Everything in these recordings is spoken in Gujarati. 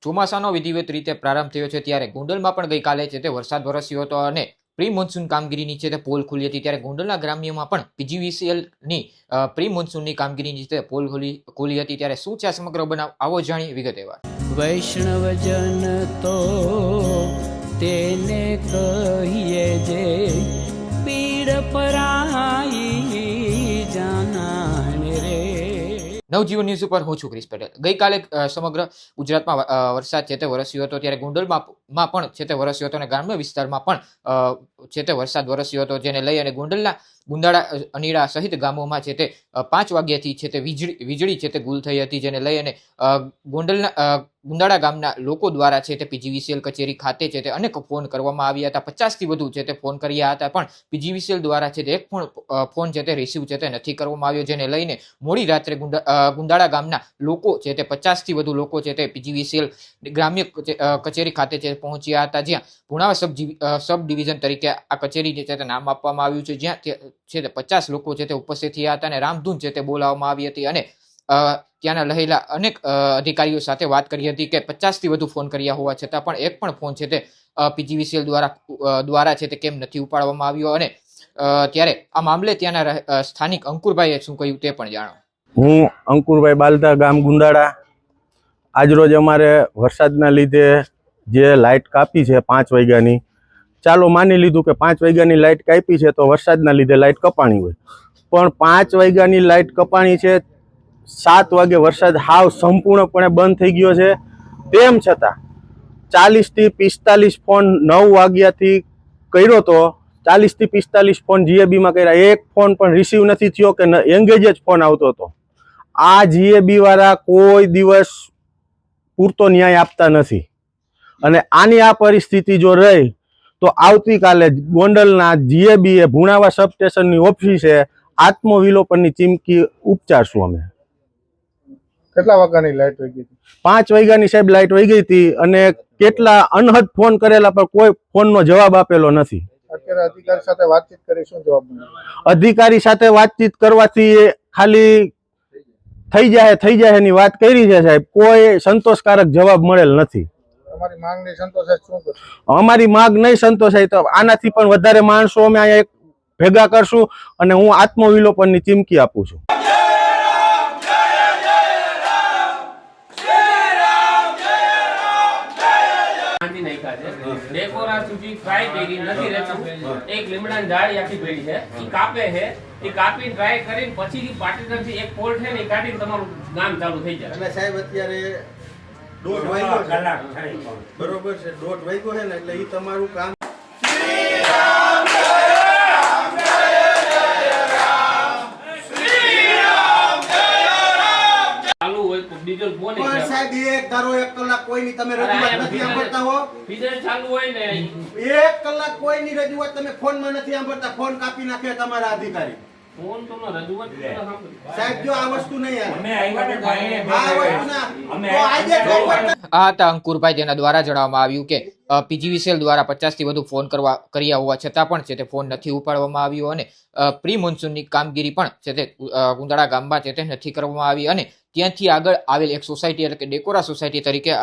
ચોમાસાનો વિધિવત રીતે પ્રારંભ થયો છે ત્યારે ગોંડલમાં પણ ગઈકાલે છે તે વરસાદ વરસ્યો હતો અને પ્રી મોન્સૂન કામગીરીની છે તે પોલ ખુલી હતી ત્યારે ગોંડલના ગ્રામ્યમાં પણ પીજીવીસીએલની પ્રી મોન્સૂનની કામગીરીની છે પોલ ખુલી હતી ત્યારે શું છે આ સમગ્ર બનાવ આવો જાણીએ વિગતવાર। વૈષ્ણવજન તો તેને કહીએ જે પીડ પરાઈ જાનાને રે। નવજીવન ન્યૂઝ ઉપર હું છું ક્રિસ પટેલ। ગઈકાલે સમગ્ર ગુજરાતમાં વરસાદ છે તે વરસ્યો હતો ત્યારે ગોંડલમાં પણ છે તે વરસ્યો હતો અને ગ્રામ્ય વિસ્તારમાં પણ છે તે વરસાદ વરસ્યો હતો જેને લઈ અને ગોંડલના ગુંદાળા અનીડા સહિત ગામોમાં છે તે 5 વાગ્યાથી છે તે વીજળી છે તે ગુલ થઈ હતી જેને લઈ અને ગોંડલના ગુંદાળા ગામના લોકો દ્વારા છે તે પીજીવીસીએલ કચેરી ખાતે છે તે અનેક ફોન કરવામાં આવ્યા હતા। 50 થી વધુ છે તે ફોન કર્યા હતા પણ પીજીવીસીએલ દ્વારા છે તે એક પણ ફોન છે તે રિસીવ છે તે નથી કરવામાં આવ્યો જેને લઈને મોડી રાત્રે ગુંદાળા ગામના લોકો છે તે 50 થી વધુ લોકો છે તે પીજીવીસીએલ ગ્રામ્ય કચેરી ખાતે છે પહોંચ્યા હતા જ્યાં પુણાવા સબ ડિવિઝન તરીકે આ કચેરી છે તે નામ આપવામાં આવ્યું છે જ્યાં છે તે 50 લોકો છે તે ઉપસ્થિત થયા હતા અને રામધૂન છે તે બોલાવવામાં આવી હતી અને ત્યાંના રહેલા અનેક અધિકારીઓ સાથે વાત કરી હતી કે 50 થી વધુ ફોન કર્યા હોવા છતાં પણ એક પણ ફોન છે તે પીજીવીસીએલ દ્વારા છે તે કેમ નથી ઉપાડવામાં આવ્યો અને ત્યારે આ મામલે ત્યાંના સ્થાનિક અંકુરભાઈએ શું કહ્યું તે પણ જાણો। હું અંકુરભાઈ બાલતા, ગામ ગુંદાળા। આજરોજ અમારે વરસાદના લીધે જે લાઇટ કાપી છે 5 વાગ્યાની, ચાલો માની લીધું કે 5 વાગ્યાની લાઇટ કાપી છે તો વરસાદના લીધે લાઇટ કપાણી હોય, પણ 5 વાગ્યાની લાઇટ કપાણી છે, 7 વાગે વરસાદ હાવ સંપૂર્ણપણે બંધ થઈ ગયો છે, તેમ છતાં 40 થી 45 ફોન 9 વાગ્યાથી કર્યો તો 40 થી 45 ફોન જીએબીમાં કર્યા, એક ફોન પણ રિસીવ નથી થયો કે એંગેજ જ ફોન આવતો હતો। આ જીએબી વાળા કોઈ દિવસ પૂરતો ન્યાય આપતા નથી અને આની આ પરિસ્થિતિ જો રહી તો આવતીકાલે ગોંડલના જીએબીએ ભુણાવા સબ સ્ટેશનની ઓફિસે આત્મવિલોપનની ચીમકી ઉપચારશું અમે। કેટલા વાગ્યાની લાઈટ વહી ગઈ હતી? 5 વાગ્યાની સાહેબ લાઈટ વહી ગઈ હતી અને કેટલા અનહદ ફોન કરેલા પણ કોઈ ફોનનો જવાબ આપેલો નથી। અત્યારે અધિકારી સાથે વાતચીત કરી શું જવાબ મળ્યો? અધિકારી સાથે વાતચીત કરવાથી ખાલી થઈ જાય એની વાત કરી છે સાહેબ, કોઈ સંતોષકારક જવાબ મળેલ નથી। તમારી માંગ નહીં સંતોષાય શું કરશો? અમારી માંગ નહીં સંતોષાય તો આનાથી પણ વધારે માણસો અમે અહીંયા ભેગા કરશું અને હું આત્મવિલોપનની ચીમકી આપું છું। ડેકોરા સુધી ટ્રાય કરી નથી રહેતું, એક લીમડાની ઝાડી આખી ભેડી છે ઈ કાપે છે, ઈ કાપીને ટ્રાય કરીને પછી પાર્ટીનરથી એક પોલ છે ને ઈ કાઢીને તમારું ગામ ચાલુ થઈ જાય। એટલે સાહેબ અત્યારે 1.5 વાગ્યો છે, બરોબર છે, 1.5 વાગ્યો છે ને એટલે ઈ તમારું કામ ડીઝલ ફોન પણ સાહેબ એક ધારો 1 કલાક કોઈની તમે રજૂઆત નથી સાંભળતા હો, ડીઝલ ચાલુ હોય ને 1 કલાક કોઈની રજૂઆત તમે ફોનમાં નથી સાંભળતા, ફોન કાપી નાખે તમારા અધિકારી। ફોન તો રજૂઆત સાહેબ જો આ વસ્તુ નહીં આવે, અમે આવ્યા ને ભાઈને આ વસ્તુ ના તો આજે આ હતા અંકુરભાઈ જેના દ્વારા જણાવવામાં આવ્યું કે પીજીવીસીએલ દ્વારા 50 થી વધુ ફોન કર્યા હોવા છતાં પણ છે તે ફોન નથી ઉપાડવામાં આવ્યો અને પ્રી મોન્સૂનની કામગીરી પણ છે તે ગુંદાળા ગામમાં છે તે નથી કરવામાં આવી અને ત્યાંથી આગળ આવેલ એક સોસાયટી એટલે કે ડેકોરા સોસાયટી તરીકે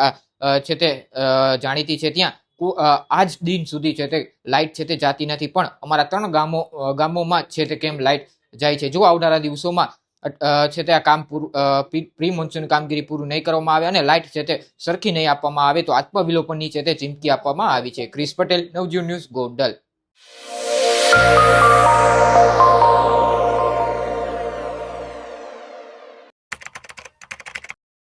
છે તે જાણીતી છે, ત્યાં આજ દિન સુધી છે તે લાઇટ છે તે જાતી નથી પણ અમારા 3 ગામોમાં છે તે કેમ લાઇટ જાય છે। જો આવનારા દિવસોમાં છે તે આ કામ પ્રી મોન્સૂન કામગીરી પૂરું નહીં કરવામાં આવે અને લાઇટ છે તે સરખી નહીં આપવામાં આવે તો આત્મવિલોપનની છે તે ચીમકી આપવામાં આવી છે। ક્રિસ પટેલ, નવજીવન ન્યૂઝ, ગોંડલ।